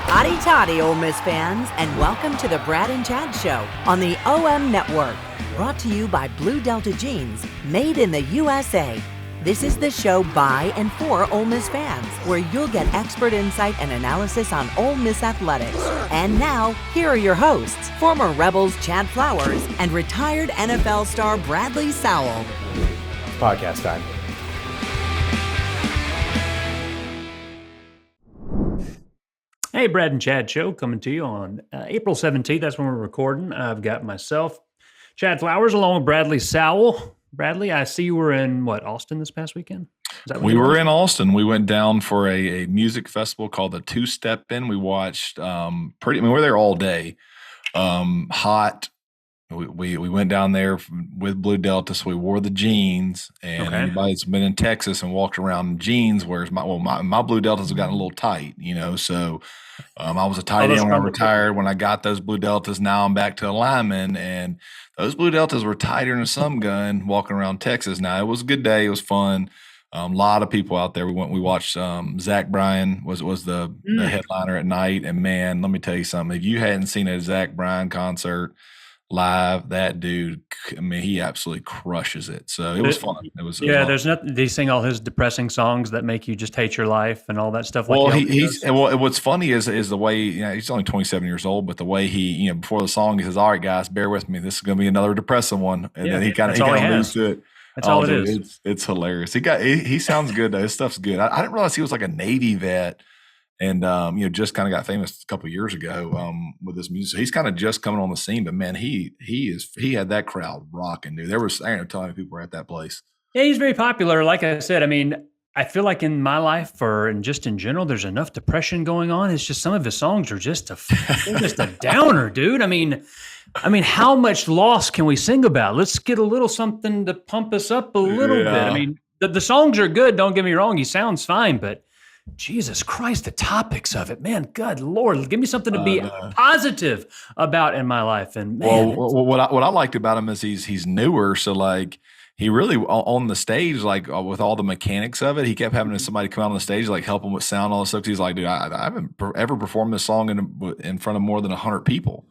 Hotty toddy, Ole Miss fans, and welcome to the Brad and Chad Show on the OM Network. Brought to you by Blue Delta Jeans, made in the USA. This is the show by and for Ole Miss fans, where you'll get expert insight and analysis on Ole Miss athletics. And now, here are your hosts, former Rebels Chad Flowers and retired NFL star Bradley Sowell. Podcast time. Hey, Brad and Chad Show coming to you on April 17th. That's when we're recording. I've got myself, Chad Flowers, along with Bradley Sowell. Bradley, I see you were in, Austin this past weekend? We were in Austin. We went down for a music festival called the Two Step In. We watched we were there all day. Hot. We went down there with Blue Delta, so we wore the jeans. And anybody that's been in Texas and walked around in jeans, whereas my Blue Deltas have gotten a little tight, so I was a tight end when I retired. When I got those Blue Deltas, now I'm back to a lineman, and those Blue Deltas were tighter than a some gun walking around Texas. Now, it was a good day. It was fun. A lot of people out there. We watched Zach Bryan was the headliner at night. And, man, let me tell you something. If you hadn't seen a Zach Bryan concert live, that dude, I mean, he absolutely crushes it. So it was fun. It was there's nothing. They sing all his depressing songs that make you just hate your life and all that stuff. Well, what's funny is the way, he's only 27 years old, but the way he, before the song, he says, "All right, guys, bear with me. This is going to be another depressing one," and then he kind of moves to it. That's all it is. It's hilarious. He sounds good though. His stuff's good. I didn't realize he was like a Navy vet. And, just kind of got famous a couple of years ago with his music. So he's kind of just coming on the scene, but man, he had that crowd rocking, dude. There was, I don't know how many people were at that place. Yeah, he's very popular. Like I said, I mean, I feel like in my life and just in general, there's enough depression going on. It's just some of his songs are just a downer, dude. I mean, how much loss can we sing about? Let's get a little something to pump us up a little bit. I mean, the songs are good. Don't get me wrong. He sounds fine, but Jesus Christ, the topics of it, man, good Lord, give me something to be positive about in my life. And man, what I liked about him is he's newer. So like he really on the stage, like with all the mechanics of it, he kept having somebody come out on the stage, like help him with sound, all this stuff. He's like, dude, I haven't ever performed this song in front of more than 100 people.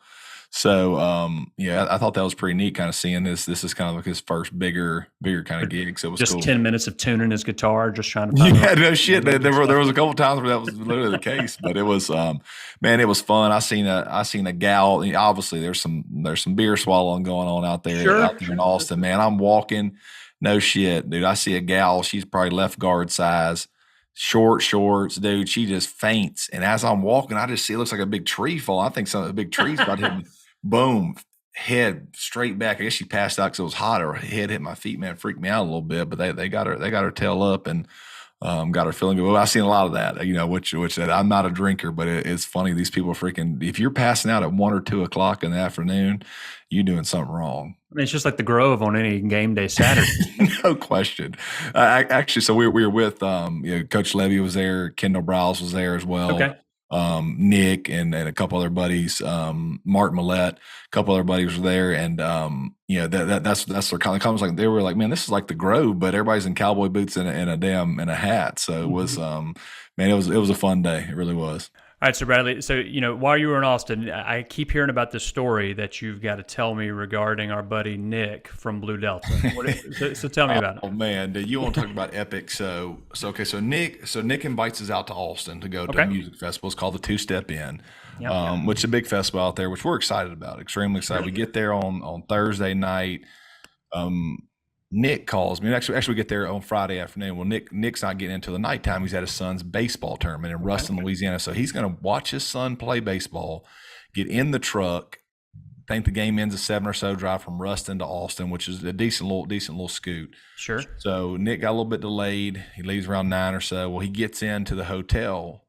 So, I thought that was pretty neat kind of seeing this. This is kind of like his first bigger kind of gig. So it was just cool. 10 minutes of tuning his guitar, just trying to find no shit. There was a couple of times where that was literally the case, but it was, man, it was fun. I seen a gal. Obviously there's some beer swallowing going on out there in Austin, man. I'm walking, no shit, dude. I see a gal. She's probably left guard size. Short shorts, dude. She just faints. And as I'm walking, I just see it looks like a big tree fall. I think some of the big trees about hit me. Boom, head straight back. I guess she passed out because it was hot. Her head hit my feet, man. Freaked me out a little bit. But they got her tail up and got her feeling good. Well, I've seen a lot of that, which I'm not a drinker, but it's funny. These people freaking, if you're passing out at 1 or 2 o'clock in the afternoon, you're doing something wrong. I mean, it's just like the Grove on any game day Saturday. No question. Actually, so we were with Coach Levy was there, Kendall Browse was there as well. Okay. Nick and a couple other buddies, Mark Millette, a couple other buddies were there, and that's their kind of comments. Like they were like, man, this is like the Grove, but everybody's in cowboy boots and a hat. So it was, man, it was a fun day. It really was. All right, so Bradley, while you were in Austin, I keep hearing about this story that you've got to tell me regarding our buddy Nick from Blue Delta. So tell me about it. Oh man, dude, you want to talk about epic? So Nick invites us out to Austin to go to a music festival. It's called the Two Step In, which is a big festival out there, which we're excited about. Extremely excited. We get there on Thursday night. Nick calls me. Actually, we get there on Friday afternoon. Well, Nick's not getting into the nighttime. He's at his son's baseball tournament in Ruston, Louisiana. So he's going to watch his son play baseball, get in the truck. I think the game ends at 7 or so, drive from Ruston to Austin, which is a decent little scoot. Sure. So Nick got a little bit delayed. He leaves around 9 or so. Well, he gets into the hotel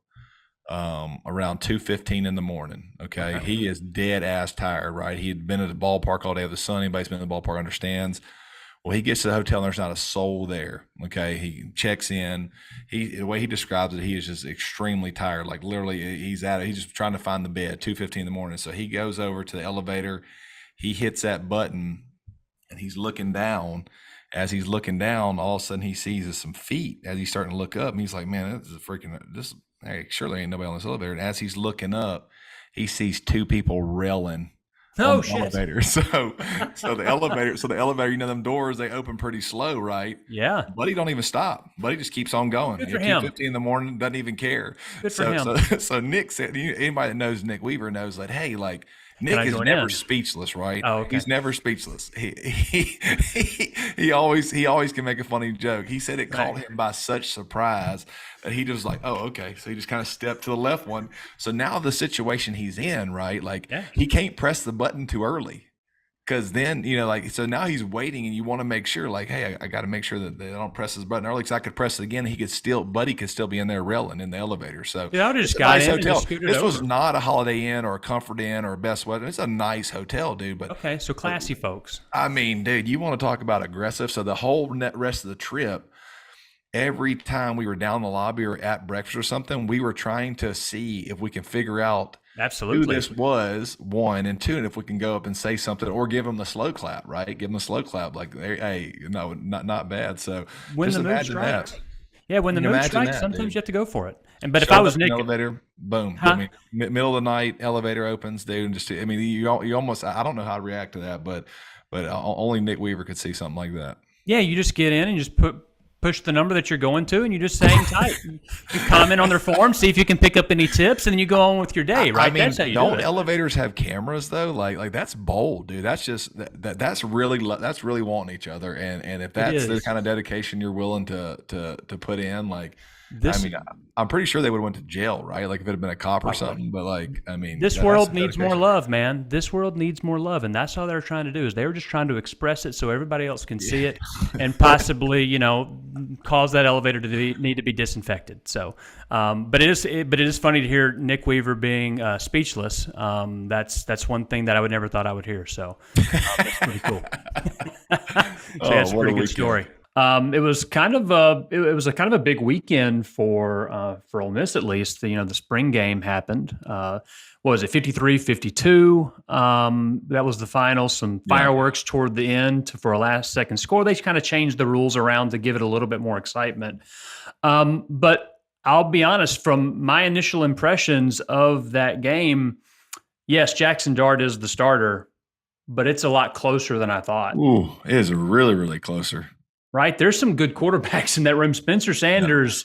around 2:15 in the morning. Okay. He is dead ass tired, right? He had been at the ballpark all day with the sun. Anybody's been at the ballpark understands. Well, he gets to the hotel and there's not a soul there. Okay. He checks in. The way he describes it, he is just extremely tired. Like literally he's just trying to find the bed, 2:15 in the morning. So he goes over to the elevator. He hits that button and he's looking down. As he's looking down, all of a sudden he sees some feet as he's starting to look up and he's like, man, hey, surely ain't nobody on this elevator. And as he's looking up, he sees two people railing on Oh the shit. elevator. So the elevator, you know, them doors, they open pretty slow, right? Yeah. Buddy don't even stop. Buddy just keeps on going. Good for At him. 2:50 in the morning, doesn't even care. Good for So him. so Nick said, anybody that knows Nick Weaver knows that, hey, like Nick I is join never in? speechless, right? Oh, okay. He's never speechless. He always can make a funny joke. He said it caught him by such surprise that he just like, oh, okay. So he just kind of stepped to the left one. So now the situation he's in, right? Like he can't press the button too early. Because then, you know, like, so now he's waiting and you want to make sure, like, hey, I got to make sure that they don't press his button early because I could press it again. Buddy could still be in there railing in the elevator. So, I would have just got in and just scooted This over. was not a Holiday Inn or a Comfort Inn or a Best Western. It's a nice hotel, dude. But okay, so classy folks. I mean, dude, you want to talk about aggressive. So the whole rest of the trip, every time we were down in the lobby or at breakfast or something, we were trying to see if we can figure out Absolutely. who this was, one, and two, and if we can go up and say something or give them the slow clap, right? Give them the slow clap, like, hey, no, not bad. So When just the mood imagine strikes. that. Yeah, when the mood Imagine strikes, that, sometimes dude. you have to go for it. But if Showed I was up in Nick, the elevator, boom. Huh? I mean, middle of the night, elevator opens, dude. And just, I mean, you almost, I don't know how to react to that, but only Nick Weaver could see something like that. yeah, you just get in and just push the number that you're going to, and you just hang tight. You comment on their form, see if you can pick up any tips, and then you go on with your day. Right? I mean, That's how you do don't it. elevators have cameras though? Like that's bold, dude. That's just that's really wanting each other. And if that's the is. kind of dedication you're willing to put in, like, This- I mean, I'm pretty sure they would have went to jail, right? Like if it had been a cop or something. But like, I mean, This that's world the needs more dedication. love, man. This world needs more love, and that's all they're trying to do. Is they were just trying to express it so everybody else can see it, and possibly, you know, cause that elevator to need to be disinfected. So, but it is funny to hear Nick Weaver being speechless. That's one thing that I would never thought I would hear. So, that's pretty cool. So that's a what pretty a good weekend. story. It was kind of a big weekend for Ole Miss, at least. You know, the spring game happened. What was it, 53-52? That was the final. Some fireworks toward the end for a last-second score. They kind of changed the rules around to give it a little bit more excitement. But I'll be honest, from my initial impressions of that game, yes, Jackson Dart is the starter, but it's a lot closer than I thought. Ooh, it is really, really closer. Right, there's some good quarterbacks in that room. Spencer Sanders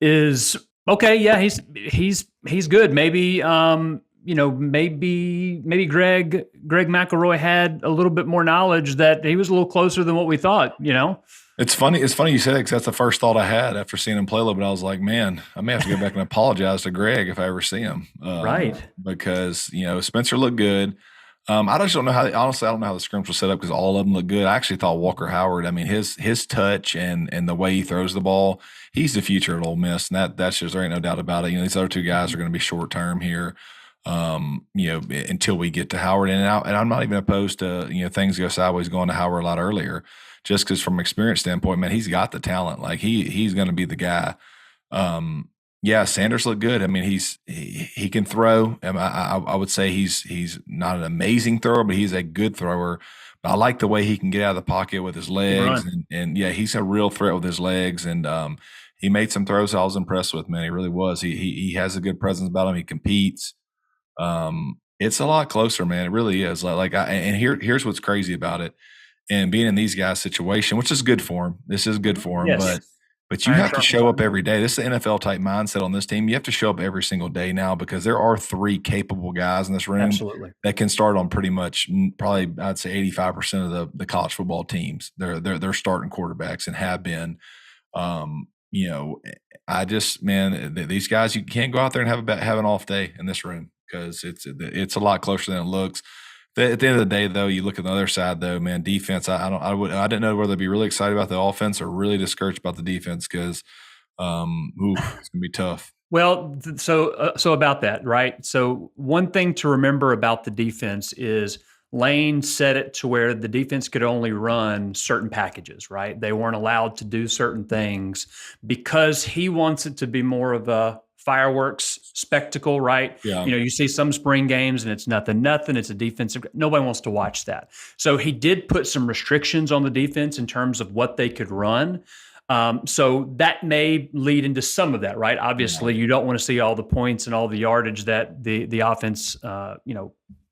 is okay. Yeah, he's good. Maybe maybe Greg McElroy had a little bit more knowledge, that he was a little closer than what we thought. You know, It's funny you said it, because that's the first thought I had after seeing him play a little bit. I was like, man, I may have to go back and apologize to Greg if I ever see him. Right. Because, you know, Spencer looked good. I just don't know how. Honestly, I don't know how the scrims were set up because all of them look good. I actually thought Walker Howard. I mean, his touch and the way he throws the ball, he's the future at Ole Miss, and that's just, there ain't no doubt about it. You know, these other two guys are going to be short term here. You know, until we get to Howard, and I'm not even opposed to, you know, things go sideways going to Howard a lot earlier, just because from an experience standpoint, man, he's got the talent. Like he's going to be the guy. Yeah, Sanders looked good. I mean, he can throw. I would say he's not an amazing thrower, but he's a good thrower. But I like the way he can get out of the pocket with his legs, and yeah, he's a real threat with his legs. And he made some throws I was impressed with. Man, he really was. He has a good presence about him. He competes. It's a lot closer, man. It really is. Here's what's crazy about it, and being in these guys' situation, which is good for him. This is good for him, Yes. But you have to show up every day. This is an NFL type mindset on this team. You have to show up every single day now, because there are three capable guys in this room absolutely. that can start on pretty much, probably I'd say 85% of the college football teams. They're starting quarterbacks and have been. You know, these guys, you can't go out there and have an off day in this room, because it's a lot closer than it looks. At the end of the day, though, you look at the other side, though, man, defense. I didn't know whether to be really excited about the offense or really discouraged about the defense, because it's gonna be tough. Well, so about that, right? So one thing to remember about the defense is Lane set it to where the defense could only run certain packages, right? They weren't allowed to do certain things because he wants it to be more of a fireworks spectacle, right? Yeah. You know, you see some spring games and it's nothing. It's a defensive. Nobody wants to watch that. So he did put some restrictions on the defense in terms of what they could run. So that may lead into some of that, right? Yeah. Obviously, you don't want to see all the points and all the yardage that the offense,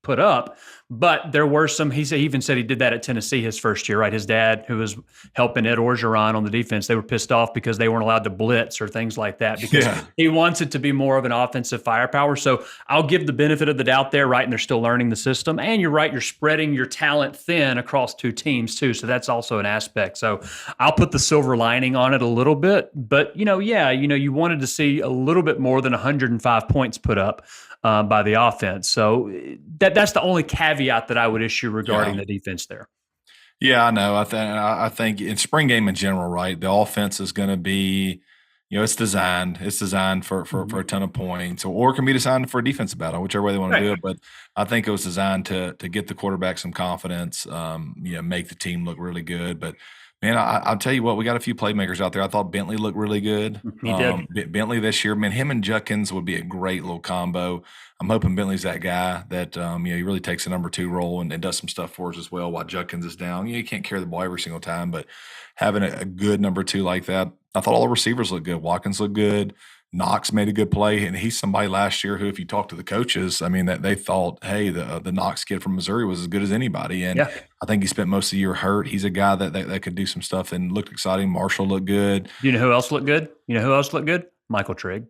put up. But there were some. He even said he did that at Tennessee his first year, right? His dad, who was helping Ed Orgeron on the defense, they were pissed off because they weren't allowed to blitz or things like that because Yeah. he wants it to be more of an offensive firepower. So I'll give the benefit of the doubt there, right? And they're still learning the system. And you're right, you're spreading your talent thin across two teams too. So that's also an aspect. So I'll put the silver lining on it a little bit. But you wanted to see a little bit more than 105 points put up by the offense. So that's the only caveat that I would issue regarding the defense there. Yeah, I know. I think in spring game in general, right? The offense is going to be, it's designed. It's designed for a ton of points, or it can be designed for a defensive battle, whichever way they want to do it. But I think it was designed to get the quarterback some confidence, make the team look really good. But man, I'll tell you what, we got a few playmakers out there. I thought Bentley looked really good. He did. Bentley this year, man, him and Judkins would be a great little combo. I'm hoping Bentley's that guy that, he really takes a number 2 role and does some stuff for us as well while Judkins is down. You can't carry the ball every single time, but having a good number 2 like that, I thought all the receivers looked good. Watkins looked good. Knox made a good play, and he's somebody last year who, if you talk to the coaches, that they thought, hey, the Knox kid from Missouri was as good as anybody. And I think he spent most of the year hurt. He's a guy that could do some stuff and looked exciting. Marshall looked good. You know who else looked good? Michael Trigg.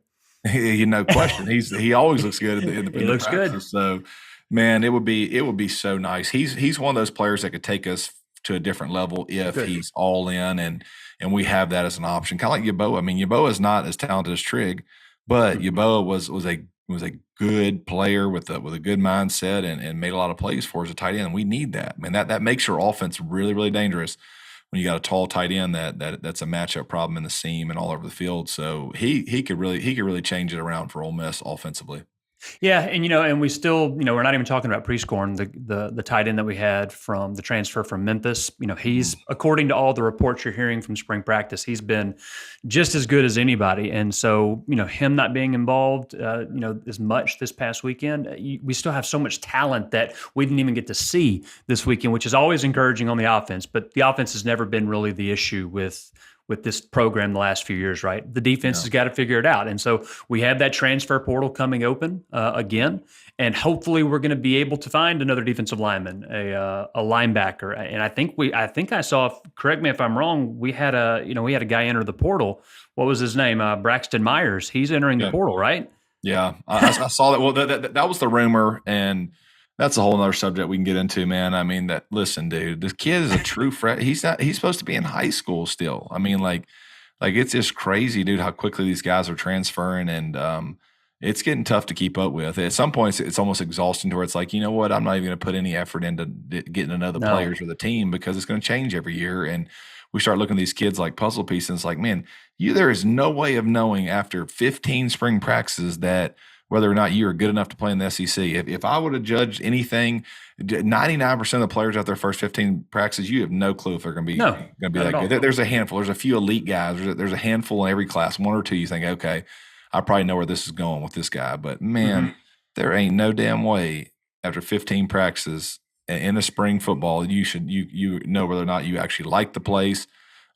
No question. He always looks good in the He looks practice. good. So, man, it would be so nice. He's one of those players that could take us to a different level if he's all in, and we have that as an option. Kind of like Yeboah. Yeboah is not as talented as Trigg, but Yeboah was a good player with a good mindset and made a lot of plays for us as a tight end. And we need that. That makes your offense really, really dangerous when you got a tall tight end that's a matchup problem in the seam and all over the field. So he could really change it around for Ole Miss offensively. Yeah, and we still, we're not even talking about Prescorn, the tight end that we had from the transfer from Memphis. He's, according to all the reports you're hearing from spring practice, he's been just as good as anybody. And so, him not being involved, as much this past weekend, we still have so much talent that we didn't even get to see this weekend, which is always encouraging on the offense. But the offense has never been really the issue with this program the last few years, right? The defense has got to figure it out. And so we have that transfer portal coming open again, and hopefully we're going to be able to find another defensive lineman, a linebacker. And I think I saw, correct me if I'm wrong, we had a guy enter the portal. What was his name? Braxton Myers. He's entering the portal, right? Yeah, I saw that. Well, that was the rumor, and that's a whole other subject we can get into, man. Listen, dude, this kid is a true he's supposed to be in high school still. It's just crazy, dude, how quickly these guys are transferring, and it's getting tough to keep up with. At some points, it's almost exhausting to where it's like, you know what, I'm not even going to put any effort into getting another players for the team because it's going to change every year. And we start looking at these kids like puzzle pieces, and it's like, man, there is no way of knowing after 15 spring practices that whether or not you are good enough to play in the SEC. If I would have judged anything, 99% of the players out their first 15 practices, you have no clue if they're going to be that good. There's a handful. There's a few elite guys. There's a handful in every class, 1 or 2. You think, okay, I probably know where this is going with this guy. But, man, there ain't no damn way after 15 practices in the spring football you know whether or not you actually like the place,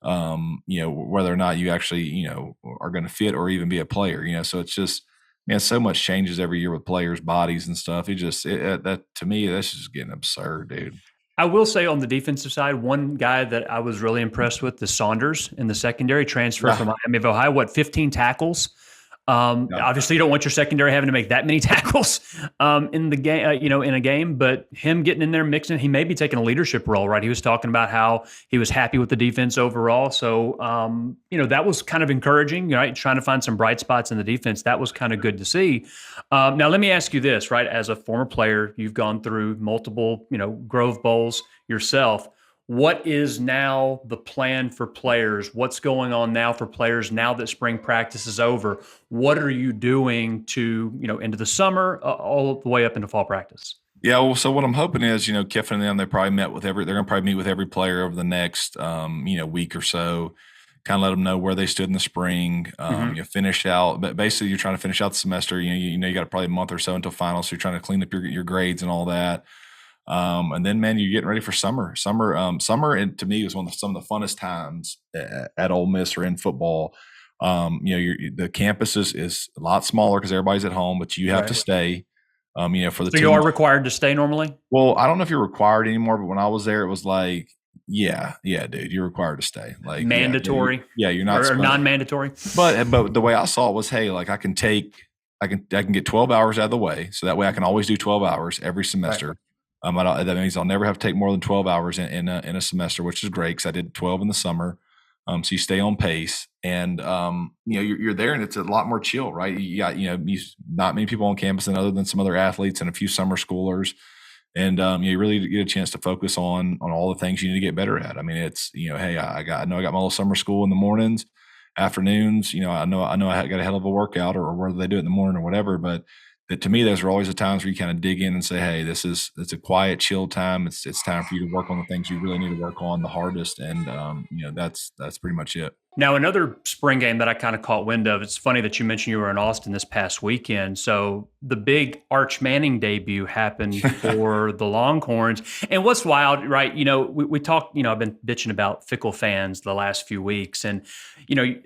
whether or not you actually, are going to fit or even be a player. So it's just – man, so much changes every year with players' bodies and stuff. That to me, that's just getting absurd, dude. I will say on the defensive side, one guy that I was really impressed with is Saunders in the secondary, transfer from Miami of Ohio. 15 tackles. Obviously, you don't want your secondary having to make that many tackles in the game, in a game. But him getting in there, mixing, he may be taking a leadership role, right? He was talking about how he was happy with the defense overall. So, that was kind of encouraging, right? Trying to find some bright spots in the defense. That was kind of good to see. Now, let me ask you this, right? As a former player, you've gone through multiple, Grove Bowls yourself. What is now the plan for players? What's going on now for players now that spring practice is over? What are you doing to, into the summer, all the way up into fall practice? Yeah, well, so what I'm hoping is, Kiffin and them, they're going to probably meet with every player over the next, week or so, kind of let them know where they stood in the spring, finish out. But basically, you're trying to finish out the semester. You got probably a month or so until finals, so you're trying to clean up your grades and all that. And then, man, you're getting ready for summer. Summer, and to me, was some of the funnest times at Ole Miss or in football. The campus is a lot smaller because everybody's at home, but you have to stay. For the So team. you are required to stay normally? Well, I don't know if you're required anymore, but when I was there, it was like, yeah, dude, you're required to stay. Like mandatory, you're not or non-mandatory. But the way I saw it was, hey, like I can get 12 hours out of the way, so that way I can always do 12 hours every semester. Right. That means I'll never have to take more than 12 hours in a semester, which is great because I did 12 in the summer. So you stay on pace, and you're there, and it's a lot more chill, right? You got not many people on campus, and other than some other athletes and a few summer schoolers, and you really get a chance to focus on all the things you need to get better at. I mean, it's hey, I got my little summer school in the mornings, afternoons. I know I got a hell of a workout, or whether they do it in the morning or whatever, but. That to me, those are always the times where you kind of dig in and say, "Hey, it's a quiet, chill time. It's time for you to work on the things you really need to work on the hardest." And that's pretty much it. Now, another spring game that I kind of caught wind of. It's funny that you mentioned you were in Austin this past weekend. So the big Arch Manning debut happened for the Longhorns. And what's wild, right? We talked. I've been bitching about fickle fans the last few weeks, and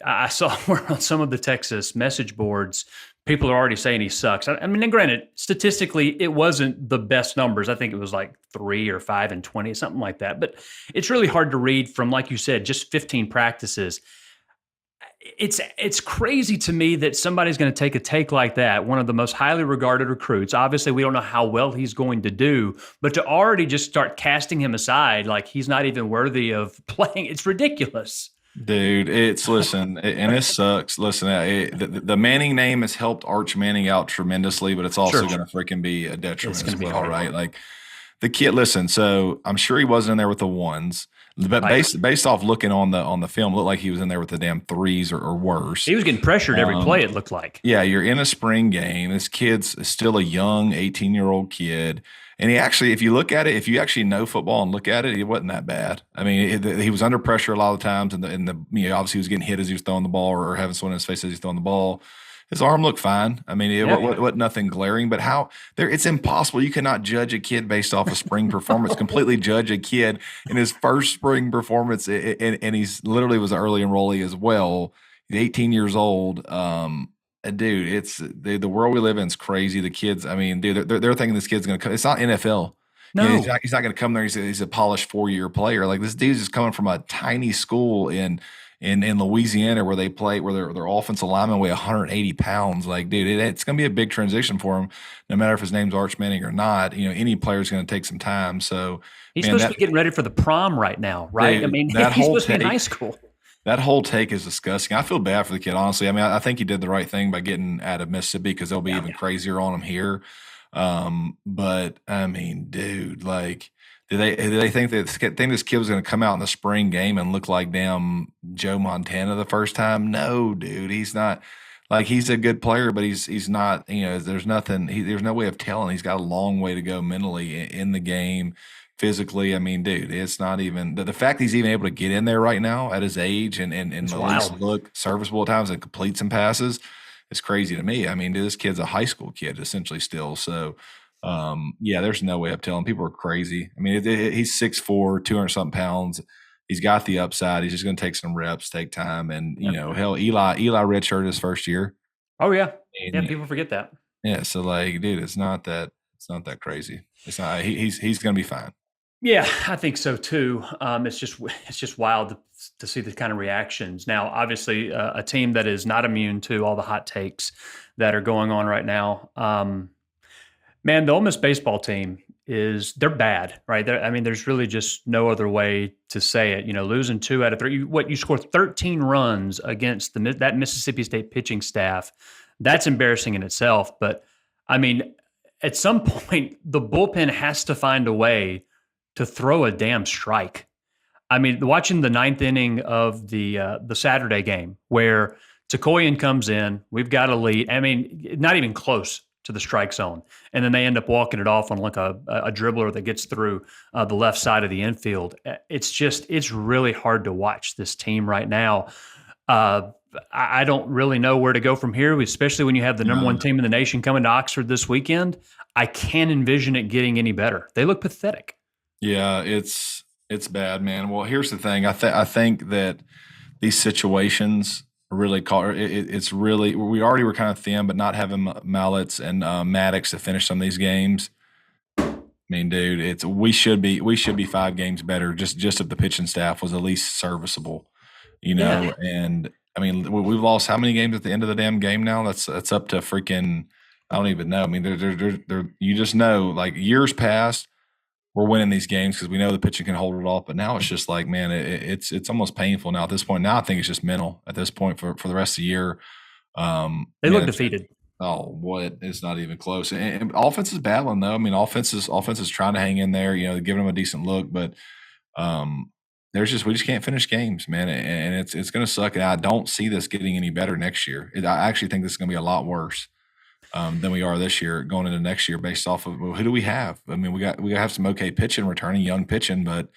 I saw on some of the Texas message boards. People are already saying he sucks. I mean, and granted, statistically, it wasn't the best numbers. I think it was like 3 or 5 and 20, something like that. But it's really hard to read from, like you said, just 15 practices. It's crazy to me that somebody's going to take a take like that, one of the most highly regarded recruits. Obviously, we don't know how well he's going to do, but to already just start casting him aside like he's not even worthy of playing, it's ridiculous. Dude, and it sucks. Listen, the Manning name has helped Arch Manning out tremendously, but it's also going to freaking be a detriment as well, right? Like the kid. Listen, so I'm sure he wasn't in there with the ones, but based off looking on the film, it looked like he was in there with the damn threes or worse. He was getting pressured every play. It looked like. Yeah, you're in a spring game. This kid's still a young 18-year-old kid. And he actually, if you actually know football and look at it, it wasn't that bad. I mean, he was under pressure a lot of times, and obviously he was getting hit as he was throwing the ball, or having someone in his face as he's throwing the ball. His arm looked fine. I mean, it wasn't nothing glaring, but it's impossible. You cannot judge a kid based off a spring performance. Completely judge a kid in his first spring performance, and he's literally was an early enrollee as well. He's 18 years old. Dude, it's the world we live in is crazy. The kids, I mean, dude, they're thinking this kid's going to come. It's not NFL. No, he's not going to come there. He's a polished 4-year player. Like, this dude's just coming from a tiny school in Louisiana where their offensive linemen weigh 180 pounds. Like, dude, it's going to be a big transition for him, no matter if his name's Arch Manning or not. Any player is going to take some time. So he's supposed to be getting ready for the prom right now, right? I mean, he's supposed to be in high school. That whole take is disgusting. I feel bad for the kid, honestly. I mean, I think he did the right thing by getting out of Mississippi, because they'll be even crazier on him here. But I mean, dude, like, do they think this kid was going to come out in the spring game and look like damn Joe Montana the first time? No, dude, he's not. Like, he's a good player, but he's not. There's nothing. There's no way of telling. He's got a long way to go mentally in the game. Physically, I mean, dude, it's not even the fact he's even able to get in there right now at his age and at least look serviceable at times and complete some passes. It's crazy to me. I mean, dude, this kid's a high school kid essentially still. So, there's no way of telling. People are crazy. I mean, he's 6'4", 200-something pounds. He's got the upside. He's just going to take some reps, take time, and hell, Eli redshirted his first year. Oh yeah, people forget that. Yeah, so like, dude, it's not that crazy. It's not. He's going to be fine. Yeah, I think so too. It's just wild to see the kind of reactions. Now, obviously, a team that is not immune to all the hot takes that are going on right now. Man, the Ole Miss baseball team they're bad, right? There's really just no other way to say it. Losing 2 out of 3. You score 13 runs against that Mississippi State pitching staff. That's embarrassing in itself. But I mean, at some point, the bullpen has to find a way to throw a damn strike. I mean, watching the 9th inning of the Saturday game where Tekoyan comes in, we've got a lead. I mean, not even close to the strike zone. And then they end up walking it off on like a dribbler that gets through the left side of the infield. It's really hard to watch this team right now. I don't really know where to go from here, especially when you have the number one team in the nation coming to Oxford this weekend. I can't envision it getting any better. They look pathetic. Yeah, it's bad, man. Well, here's the thing. I think that these situations really it's really, we already were kind of thin, but not having Mallets and Maddox to finish some of these games. I mean, dude, we should be 5 games better just if the pitching staff was at least serviceable, Yeah. And I mean, we've lost how many games at the end of the damn game now? That's up to freaking, I don't even know. I mean, they're you just know, like, years past, we're winning these games because we know the pitching can hold it off. But now it's just like, man, it's almost painful now at this point. Now I think it's just mental at this point for the rest of the year. They look defeated. Oh, what? It's not even close. And offense is battling, though. I mean, offense is trying to hang in there, giving them a decent look, but we just can't finish games, man. And it's going to suck. And I don't see this getting any better next year. I actually think this is going to be a lot worse than we are this year going into next year based off of, who do we have? I mean, we got to have some okay pitching, returning young pitching, but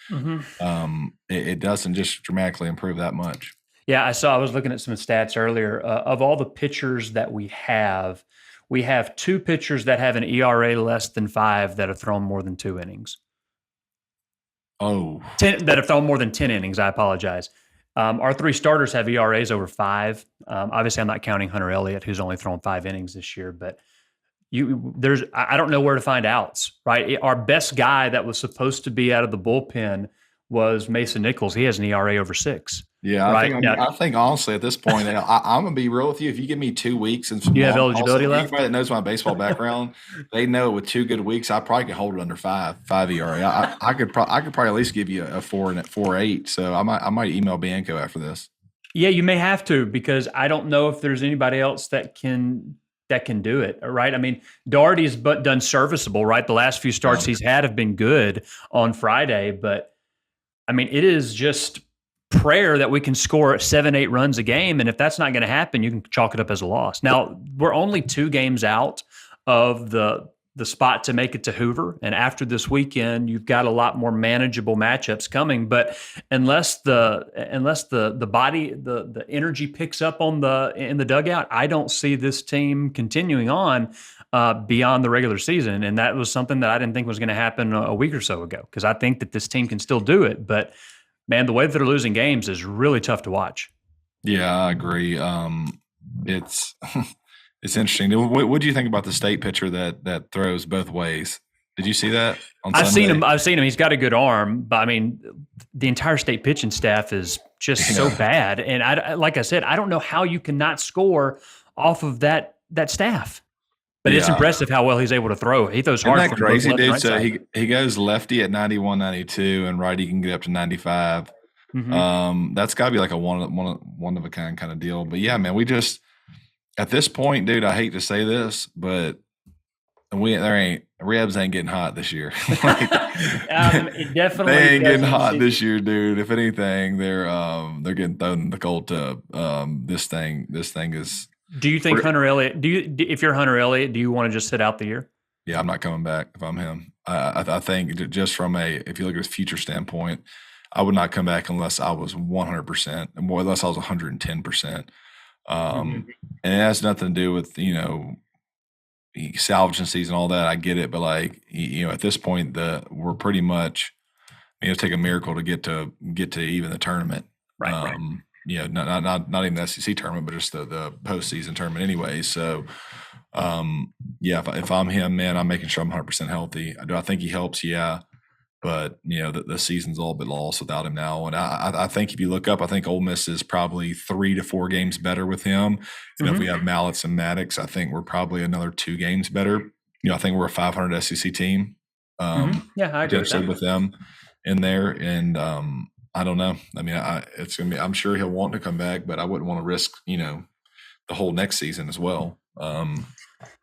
it doesn't just dramatically improve that much. Yeah, I was looking at some stats earlier. Of all the pitchers that we have 2 pitchers that have an ERA less than 5 that have thrown more than 2 innings. Oh. 10 that have thrown more than 10 innings. I apologize. Our 3 starters have ERAs over 5. Obviously, I'm not counting Hunter Elliott, who's only thrown 5 innings this year. But I don't know where to find outs. Right, our best guy that was supposed to be out of the bullpen was Mason Nichols. He has an ERA over 6. Yeah, right? I think honestly at this point, I'm gonna be real with you. If you give me 2 weeks and you have eligibility left, anybody that knows my baseball background, they know with 2 good weeks, I probably could hold it under 5 ERA. I could probably at least give you a 4 and at 4.8. So I might email Bianco after this. Yeah, you may have to, because I don't know if there's anybody else that can do it, right? I mean, Doherty's done serviceable, right? The last few starts he's had have been good on Friday, but I mean, it is just prayer that we can score 7-8 runs a game. And if that's not going to happen, you can chalk it up as a loss. Now, we're only 2 games out of the spot to make it to Hoover. And after this weekend, you've got a lot more manageable matchups coming. But unless the energy picks up in the dugout, I don't see this team continuing on beyond the regular season. And that was something that I didn't think was going to happen a week or so ago, because I think that this team can still do it. But man, the way that they're losing games is really tough to watch. Yeah, I agree. It's interesting. What do you think about the state pitcher that throws both ways? Did you see that on Sunday? I've seen him. He's got a good arm, but I mean, the entire state pitching staff is just so bad. And like I said, I don't know how you cannot score off of that staff. But it's impressive how well he's able to throw. He throws hard. Isn't that crazy, dude? So he goes lefty at 91, 92, and righty can get up to 95. Mm-hmm. That's got to be like a one of a kind of deal. But yeah, man, we just at this point, dude, I hate to say this, but Rebs ain't getting hot this year. Definitely, they ain't getting hot this year, dude. If anything, they're getting thrown in the cold tub. This thing is. Do you think Hunter Elliott? If you're Hunter Elliott, do you want to just sit out the year? Yeah, I'm not coming back if I'm him. I think just from if you look at his future standpoint, I would not come back unless I was 100%, unless I was 110%. And it has nothing to do with salvaging season, all that. I get it, but at this point, we're pretty much take a miracle to get to even the tournament. Right. Not even the SEC tournament, but just the postseason tournament anyway. So, if I'm him, man, I'm making sure I'm 100% healthy. Do I think he helps? Yeah. But, the season's all but lost without him now. And I think if you look up, I think Ole Miss is probably 3 to 4 games better with him. And if we have Mallets and Maddox, I think we're probably another 2 games better. I think we're a 500 SEC team. Yeah, I agree with them in there. And, I don't know. I mean, it's going to be, I'm sure he'll want to come back, but I wouldn't want to risk, the whole next season as well.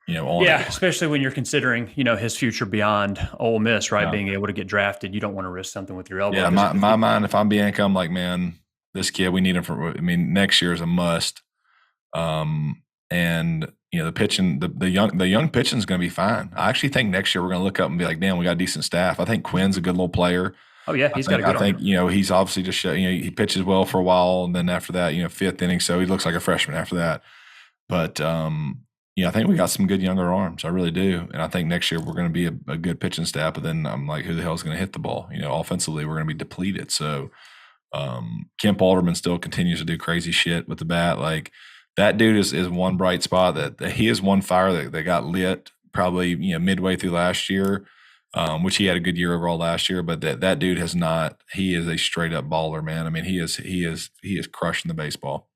Especially when you're considering, his future beyond Ole Miss, right? Yeah. Being able to get drafted. You don't want to risk something with your elbow. Yeah. My mind, if I'm Bianco, I'm like, man, this kid, we need him next year is a must. The pitching, the young pitching is going to be fine. I actually think next year we're going to look up and be like, damn, we got a decent staff. I think Quinn's a good little player. Oh yeah, he's got a good I think arm. he's obviously just he pitches well for a while, and then after that, fifth inning, so he looks like a freshman after that. But I think we got some good younger arms. I really do, and I think next year we're going to be a good pitching staff. But then I'm like, who the hell is going to hit the ball? Offensively, we're going to be depleted. So Kemp Alderman still continues to do crazy shit with the bat. Like that dude is one bright spot that he is one fire that got lit probably midway through last year, which he had a good year overall last year. But that dude has not. He is a straight up baller, man. I mean, he is crushing the baseball.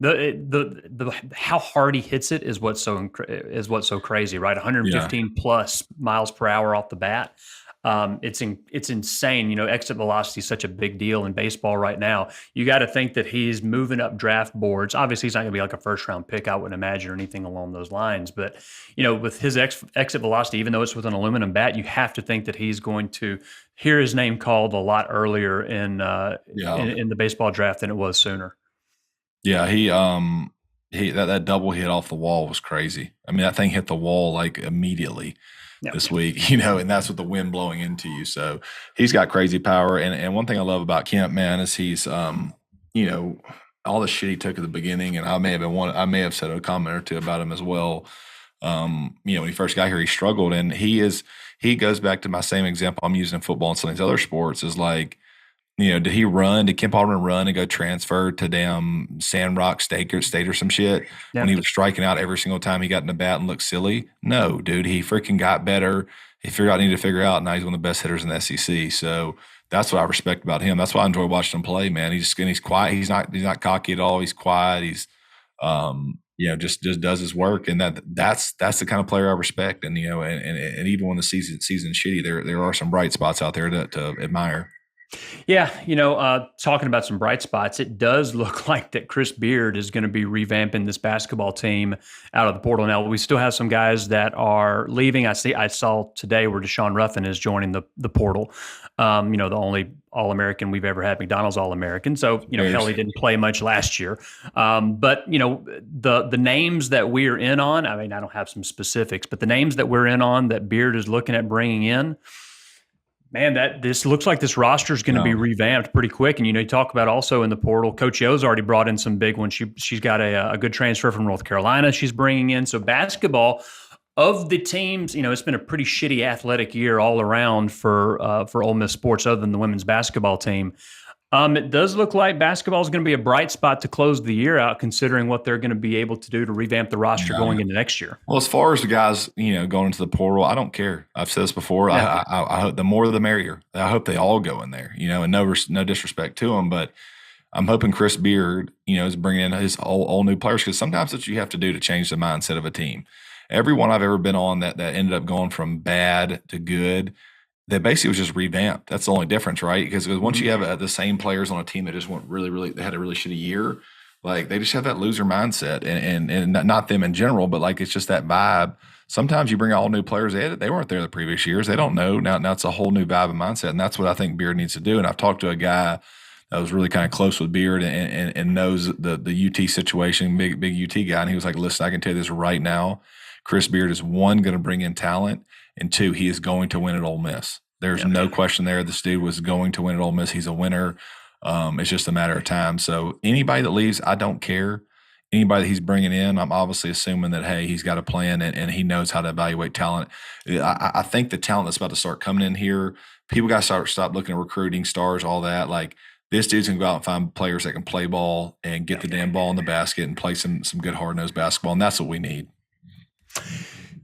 The how hard he hits it is what's so crazy, right? 115 plus miles per hour off the bat. It's insane. Exit velocity is such a big deal in baseball right now. You got to think that he's moving up draft boards. Obviously, he's not going to be like a first round pick, I wouldn't imagine, or anything along those lines. But with his exit velocity, even though it's with an aluminum bat, you have to think that he's going to hear his name called a lot earlier in the baseball draft than it was sooner. Yeah, that double hit off the wall was crazy. I mean, that thing hit the wall like immediately this week, and that's with the wind blowing into you. So he's got crazy power. And one thing I love about Kemp, man, is he's all the shit he took at the beginning, and I may have said a comment or two about him as well. When he first got here, he struggled, and he goes back to my same example I'm using in football and some of these other sports is like, did he run? Did Kemp Alderman run and go transfer to damn Sandrock State or some shit when he was striking out every single time he got in the bat and looked silly? No, dude, he freaking got better. He figured out he needed to figure out. Now he's one of the best hitters in the SEC. So that's what I respect about him. That's why I enjoy watching him play, man. He's quiet. He's not cocky at all. He's quiet. He's just does his work, and that's the kind of player I respect. And and even when the season's shitty, there are some bright spots out there to admire. Yeah, talking about some bright spots, it does look like that Chris Beard is going to be revamping this basketball team out of the portal. Now, we still have some guys that are leaving. I saw today where Deshaun Ruffin is joining the portal. The only All-American we've ever had, McDonald's All-American. So, Kelly didn't play much last year. But, the names that we're in on, I mean, I don't have some specifics, but the names that we're in on that Beard is looking at bringing in, man, this looks like this roster is going to be revamped pretty quick. And, you talk about also in the portal, Coach Yo's already brought in some big ones. She's got a good transfer from North Carolina she's bringing in. So basketball, of the teams, it's been a pretty shitty athletic year all around for Ole Miss sports other than the women's basketball team. It does look like basketball is going to be a bright spot to close the year out, considering what they're going to be able to do to revamp the roster going into next year. Well, as far as the guys, going into the portal, I don't care. I've said this before. Yeah. I hope the more the merrier. I hope they all go in there. And no disrespect to them, but I'm hoping Chris Beard, is bringing in his all new players, because sometimes that's what you have to do to change the mindset of a team. Everyone I've ever been on that ended up going from bad to good, that basically was just revamped. That's the only difference, right? Because once you have the same players on a team that just went really, they had a really shitty year, like they just have that loser mindset, and not them in general, but like it's just that vibe. Sometimes you bring all new players, they weren't there the previous years, they don't know. Now it's a whole new vibe and mindset, and that's what I think Beard needs to do. And I've talked to a guy that was really kind of close with Beard and knows the UT situation, big UT guy, and he was like, "Listen, I can tell you this right now, Chris Beard is one, going to bring in talent, and two, he is going to win at Ole Miss. There's no question there. This dude was going to win at Ole Miss. He's a winner. It's just a matter of time. So anybody that leaves, I don't care. Anybody that he's bringing in, I'm obviously assuming that, hey, he's got a plan and he knows how to evaluate talent. I think the talent that's about to start coming in here, people got to stop looking at recruiting, stars, all that. Like, this dude's going to go out and find players that can play ball and get the damn ball in the basket and play some good hard-nosed basketball, and that's what we need.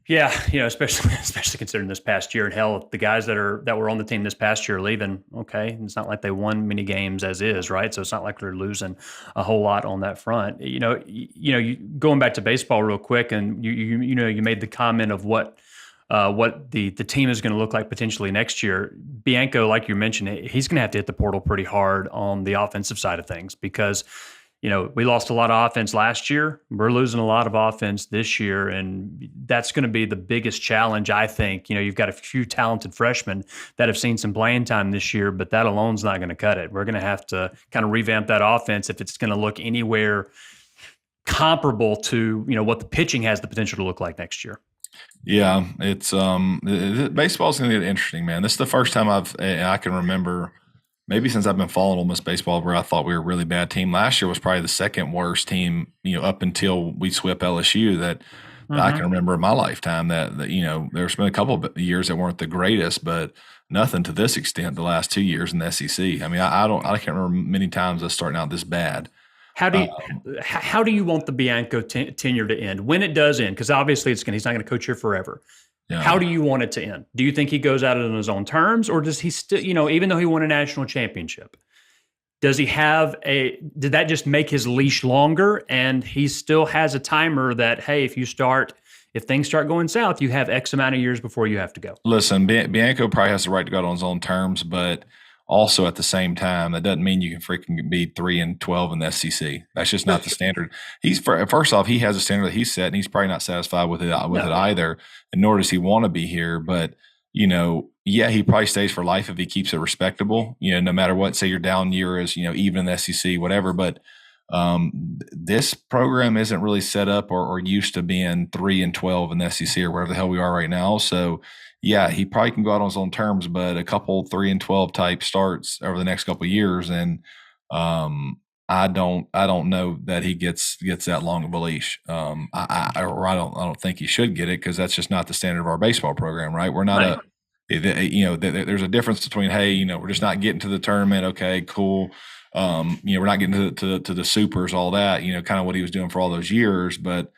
Yeah, especially considering this past year, and hell, the guys that were on the team this past year are leaving. Okay, it's not like they won many games as is, right? So it's not like they're losing a whole lot on that front. You going back to baseball real quick, and you made the comment of what the team is going to look like potentially next year. Bianco, like you mentioned, he's going to have to hit the portal pretty hard on the offensive side of things, because we lost a lot of offense last year. We're losing a lot of offense this year, and that's going to be the biggest challenge, I think. You've got a few talented freshmen that have seen some playing time this year, but that alone's not going to cut it. We're going to have to kind of revamp that offense if it's going to look anywhere comparable to what the pitching has the potential to look like next year. Yeah, it's baseball's going to get interesting, man. This is the first time I can remember maybe since I've been following Ole Miss baseball, where I thought we were a really bad team. Last year was probably the second worst team, up until we swept LSU that I can remember in my lifetime. That there's been a couple of years that weren't the greatest, but nothing to this extent the last 2 years in the SEC. I mean, I can't remember many times us starting out this bad. How do you want the Bianco tenure to end when it does end? Because obviously he's not going to coach here forever. Yeah. How do you want it to end? Do you think he goes out on his own terms, or does he still, even though he won a national championship, does he have did that just make his leash longer and he still has a timer that, hey, if things start going south, you have X amount of years before you have to go? Listen, Bianco probably has the right to go out on his own terms, but also at the same time, that doesn't mean you can freaking be 3-12 in the SEC. That's just not the standard. First off, he has a standard that he's set, and he's probably not satisfied with it either, and nor does he want to be here. But he probably stays for life if he keeps it respectable. No matter what. Say your down year is even in the SEC, whatever. But this program isn't really set up or used to being 3-12 in the SEC or wherever the hell we are right now. So. Yeah, he probably can go out on his own terms, but a couple 3-12 type starts over the next couple of years, and I don't know that he gets that long of a leash. I don't think he should get it, because that's just not the standard of our baseball program, right? We're not there's a difference between, hey, we're just not getting to the tournament. Okay, cool. We're not getting to the supers, all that. Kind of what he was doing for all those years, but.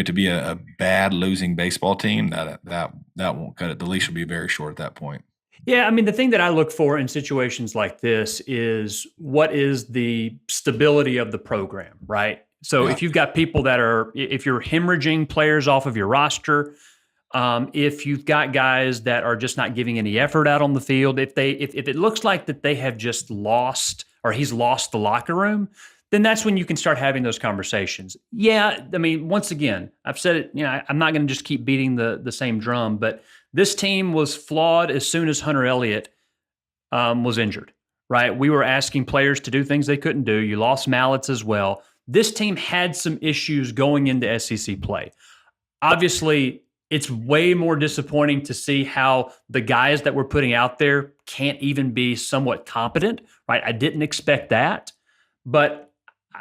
To be a bad losing baseball team, that won't cut it. The leash will be very short at that point. Yeah, I mean, the thing that I look for in situations like this is what is the stability of the program, right? So if you've got people if you're hemorrhaging players off of your roster, if you've got guys that are just not giving any effort out on the field, if it looks like that they have just lost, or he's lost the locker room, then that's when you can start having those conversations. Yeah, I mean, once again, I've said it, I'm not going to just keep beating the same drum, but this team was flawed as soon as Hunter Elliott was injured, right? We were asking players to do things they couldn't do. You lost Mallets as well. This team had some issues going into SEC play. Obviously, it's way more disappointing to see how the guys that we're putting out there can't even be somewhat competent, right? I didn't expect that, but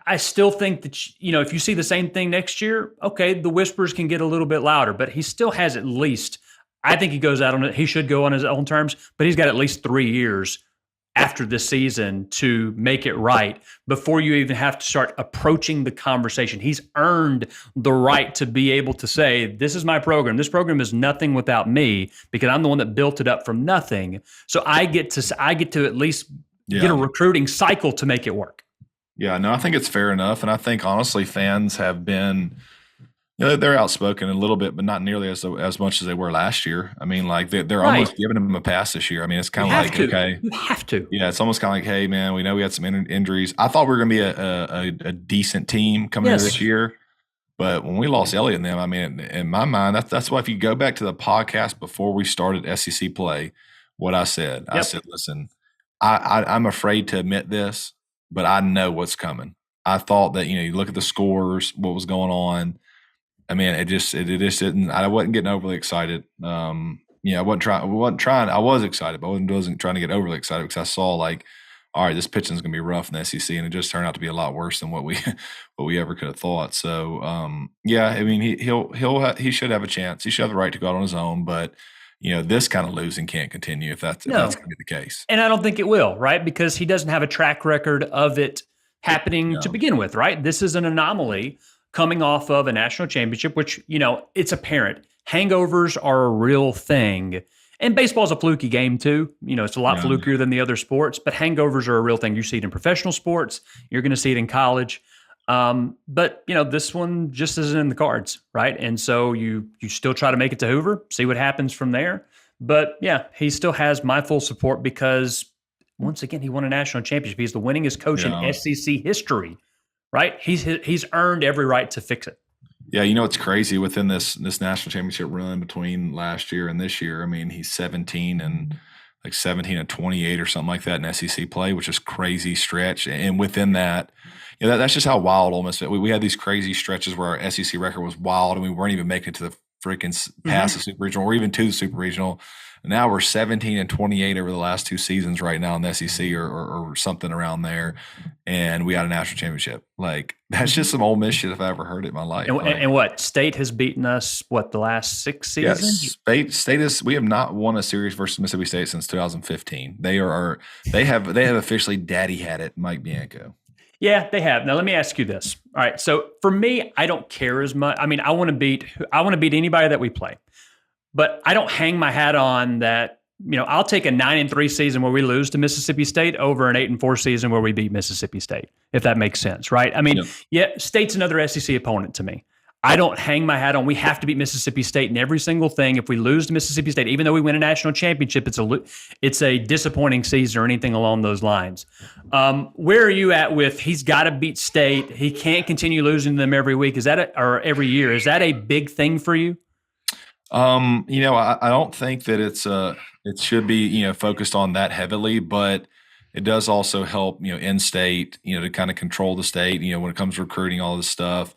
I still think that, if you see the same thing next year, okay, the whispers can get a little bit louder, but he still has at least, I think he goes out on it. He should go on his own terms, but he's got at least 3 years after this season to make it right before you even have to start approaching the conversation. He's earned the right to be able to say, this is my program. This program is nothing without me, because I'm the one that built it up from nothing. So I get to at least get a recruiting cycle to make it work. Yeah, no, I think it's fair enough. And I think, honestly, fans have been, they're outspoken a little bit, but not nearly as much as they were last year. I mean, like, they're almost giving him a pass this year. I mean, it's kind of like, okay. You have to. Yeah, it's almost kind of like, hey, man, we know we had some injuries. I thought we were going to be a decent team coming into this year. But when we lost Elliott and them, I mean, in my mind, that's why, if you go back to the podcast before we started SEC play, what I said, I said, listen, I'm afraid to admit this, but I know what's coming. I thought that, you look at the scores, what was going on. I mean, it just didn't. I wasn't getting overly excited. I wasn't trying. I was excited, but I wasn't trying to get overly excited, because I saw, like, all right, this pitching is going to be rough in the SEC, and it just turned out to be a lot worse than what we ever could have thought. So, I mean, he should have a chance. He should have the right to go out on his own, but. This kind of losing can't continue if that's going to be the case. And I don't think it will, right? Because he doesn't have a track record of it happening to begin with, right? This is an anomaly coming off of a national championship, which, it's apparent. Hangovers are a real thing. And baseball's a fluky game too. It's a lot flukier than the other sports, but hangovers are a real thing. You see it in professional sports. You're going to see it in college. But this one just isn't in the cards, right? And so you still try to make it to Hoover, see what happens from there. But yeah, he still has my full support, because once again, he won a national championship. He's the winningest coach in SEC history, right? He's earned every right to fix it. Yeah, it's crazy within this national championship run between last year and this year. I mean, he's 17 and 28 or something like that in SEC play, which is crazy stretch. And within that, that's just how wild Ole Miss. We had these crazy stretches where our SEC record was wild, and we weren't even making it to the past the Super Regional or even to the Super Regional. Now we're 17-28 over the last 2 seasons right now in the SEC or something around there, and we got a national championship. Like, that's just some Ole Miss shit if I ever heard it in my life. And what, State has beaten us, the last 6 seasons? Yes, State is. We have not won a series versus Mississippi State since 2015. They have officially daddy had it, Mike Bianco. Yeah, they have. Now let me ask you this. All right, so for me, I don't care as much. I mean, I want to beat anybody that we play. But I don't hang my hat on that. I'll take a 9-3 season where we lose to Mississippi State over an 8-4 season where we beat Mississippi State, if that makes sense, right? I mean, yeah, State's another SEC opponent to me. I don't hang my hat on we have to beat Mississippi State in every single thing. If we lose to Mississippi State, even though we win a national championship, it's a disappointing season or anything along those lines. Where are you at with he's got to beat State? He can't continue losing to them every week. Or every year? Is that a big thing for you? I don't think that it should be, focused on that heavily, but it does also help, in state, to kind of control the state, when it comes to recruiting, all this stuff.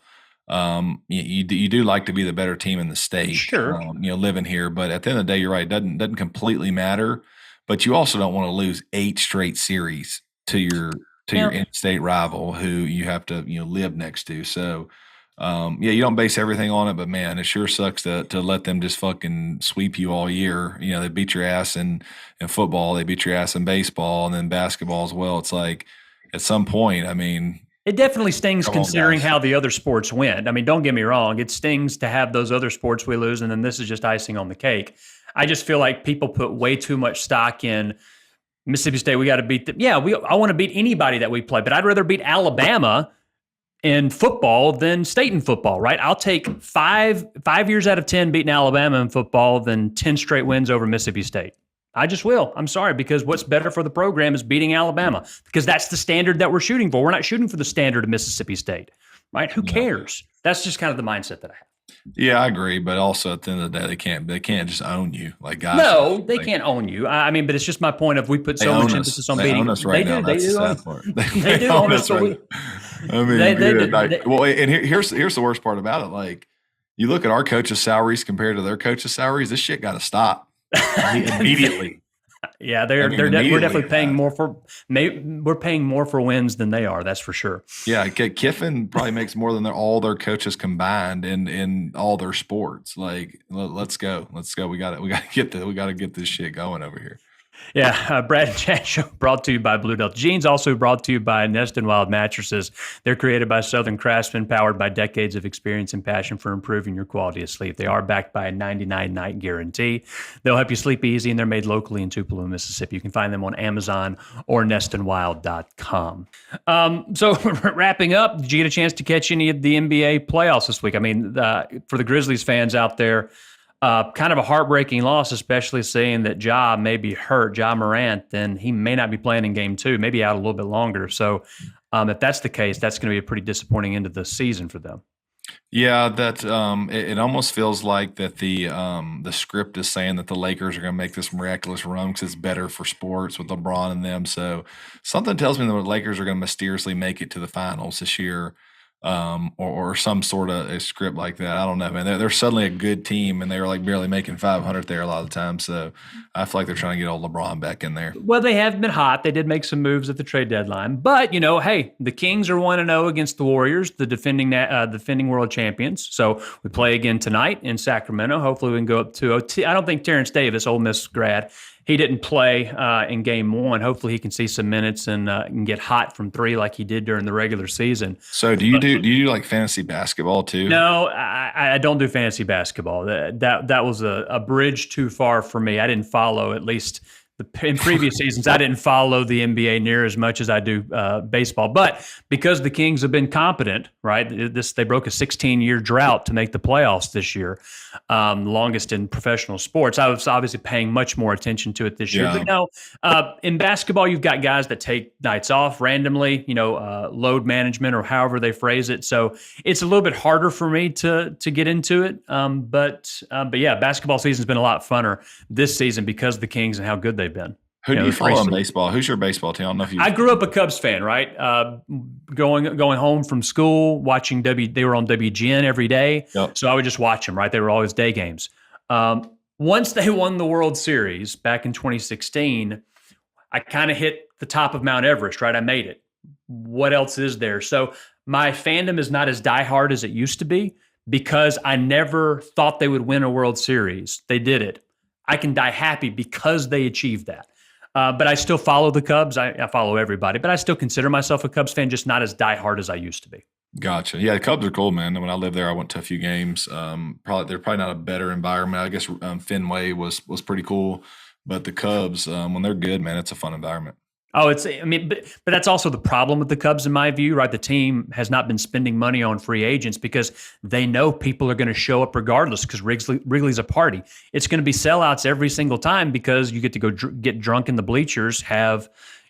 You do like to be the better team in the state, sure. Living here, but at the end of the day, you're right. It doesn't completely matter, but you also don't want to lose 8 straight series to your in-state rival who you have to, live next to. So, you don't base everything on it, but man, it sure sucks to let them just fucking sweep you all year. They beat your ass in football, they beat your ass in baseball, and then basketball as well. It's like at some point, I mean, it definitely stings considering how the other sports went. I mean, don't get me wrong, it stings to have those other sports we lose, and then this is just icing on the cake. I just feel like people put way too much stock in Mississippi State. We got to beat them. Yeah, I want to beat anybody that we play, but I'd rather beat Alabama in football than State in football, right? I'll take 5 years out of 10 beating Alabama in football than 10 straight wins over Mississippi State. I just will. I'm sorry, because what's better for the program is beating Alabama, because that's the standard that we're shooting for. We're not shooting for the standard of Mississippi State, right? Who cares? That's just kind of the mindset that I have. Yeah, I agree, but also at the end of the day, they can't just own you, like guys. No, they can't own you. I mean, but it's just my point of we put so much emphasis on beating. They own us right now. That's the sad part. They do own us. Right. I mean, and here's the worst part about it. Like, you look at our coaches' salaries compared to their coaches' salaries. This shit got to stop immediately. Yeah, we're definitely paying more for. We're paying more for wins than they are. That's for sure. Yeah, Kiffin probably makes more than all their coaches combined in all their sports. Like, let's go. We got to get this shit going over here. Yeah, Brad and Chad Show brought to you by Blue Delta Jeans, also brought to you by Nest and Wild Mattresses. They're created by Southern craftsmen, powered by decades of experience and passion for improving your quality of sleep. They are backed by a 99-night guarantee. They'll help you sleep easy, and they're made locally in Tupelo, Mississippi. You can find them on Amazon or nestandwild.com. So wrapping up, did you get a chance to catch any of the NBA playoffs this week? I mean, for the Grizzlies fans out there, kind of a heartbreaking loss, especially seeing that Ja may be hurt, Ja Morant, then he may not be playing in game 2, maybe out a little bit longer. So if that's the case, that's going to be a pretty disappointing end of the season for them. Yeah, that it almost feels like that the script is saying that the Lakers are going to make this miraculous run because it's better for sports with LeBron and them. So something tells me that the Lakers are going to mysteriously make it to the finals this year. Or some sort of a script like that. I don't know, man. They're suddenly a good team, and they were like barely making 500 there a lot of the time. So I feel like they're trying to get old LeBron back in there. Well, they have been hot. They did make some moves at the trade deadline, but hey, the Kings are 1-0 against the Warriors, the defending world champions. So we play again tonight in Sacramento. Hopefully, we can go up to. I don't think Terrence Davis, Ole Miss grad, he didn't play in game 1. Hopefully he can see some minutes and get hot from 3 like he did during the regular season. So do you do like fantasy basketball too? No, I don't do fantasy basketball. That was a bridge too far for me. I didn't follow, at least in previous seasons, I didn't follow the NBA near as much as I do baseball. But because the Kings have been competent, right? They broke a 16-year drought to make the playoffs this year, longest in professional sports. I was obviously paying much more attention to it this year. But no, in basketball, you've got guys that take nights off randomly, load management or however they phrase it. So it's a little bit harder for me to get into it. But yeah, basketball season's been a lot funner this season because of the Kings and how good they've been. Who do you follow in baseball? Who's your baseball team? I don't know if you. I grew up a Cubs fan, right? Going home from school, watching they were on WGN every day. Yep. So I would just watch them, right? They were always day games. Once they won the World Series back in 2016, I kind of hit the top of Mount Everest, right? I made it. What else is there? So my fandom is not as diehard as it used to be because I never thought they would win a World Series. They did it. I can die happy because they achieved that. But I still follow the Cubs. I follow everybody, but I still consider myself a Cubs fan, just not as diehard as I used to be. Gotcha. Yeah, the Cubs are cool, man. When I lived there, I went to a few games. They're probably not a better environment. I guess Fenway was pretty cool, but the Cubs, when they're good, man, it's a fun environment. Oh, but that's also the problem with the Cubs, in my view, right? The team has not been spending money on free agents because they know people are going to show up regardless because Wrigley's a party. It's going to be sellouts every single time because you get to go get drunk in the bleachers,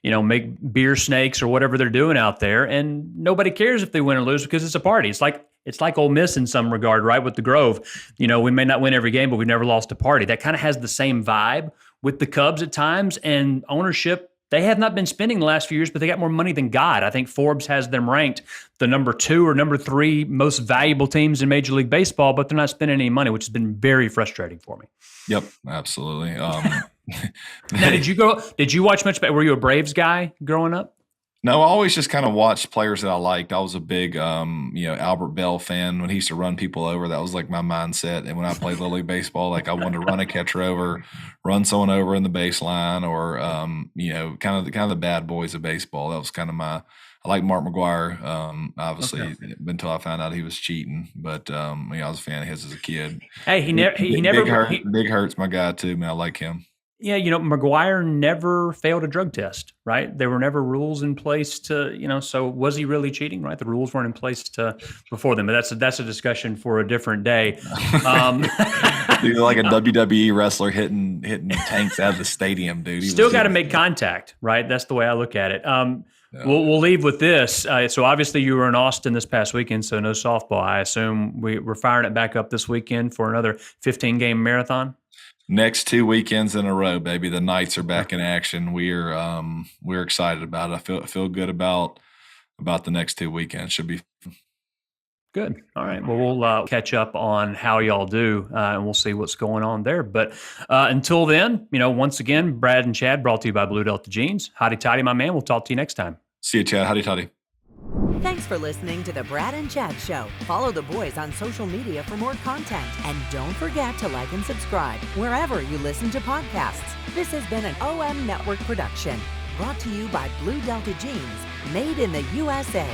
make beer snakes or whatever they're doing out there, and nobody cares if they win or lose because it's a party. It's like Ole Miss in some regard, right? With the Grove, we may not win every game, but we've never lost a party. That kind of has the same vibe with the Cubs at times, and ownership. They have not been spending the last few years, but they got more money than God. I think Forbes has them ranked the number 2 or number 3 most valuable teams in Major League Baseball, but they're not spending any money, which has been very frustrating for me. Yep, absolutely. Now, did you watch much? Were you a Braves guy growing up? No, I always just kind of watched players that I liked. I was a big, Albert Bell fan. When he used to run people over, that was like my mindset. And when I played Little League Baseball, like I wanted to run a catcher over, run someone over in the baseline, or kind of the bad boys of baseball. That was kind of I like Mark McGwire, obviously, until I found out he was cheating. But I was a fan of his as a kid. Hey, Big Hurt's my guy too, man. I like him. Yeah, McGwire never failed a drug test, right? There were never rules in place to, so was he really cheating, right? The rules weren't in place before them, but that's a discussion for a different day. Dude, like a WWE wrestler hitting tanks out of the stadium, dude. Still got to make contact, right? That's the way I look at it. We'll leave with this. So obviously you were in Austin this past weekend, so no softball. I assume we're firing it back up this weekend for another 15-game marathon. Next 2 weekends in a row, baby. The Knights are back in action. We're excited about it. I feel good about the next 2 weekends. Should be good. All right. Well, we'll catch up on how y'all do, and we'll see what's going on there. But until then, once again, Brad and Chad brought to you by Blue Delta Jeans. Hotty toddy, my man. We'll talk to you next time. See you, Chad. Hotty toddy. Thanks for listening to the Brad and Chad Show. Follow the boys on social media for more content. And don't forget to like and subscribe wherever you listen to podcasts. This has been an OM Network production, brought to you by Blue Delta Jeans, made in the USA.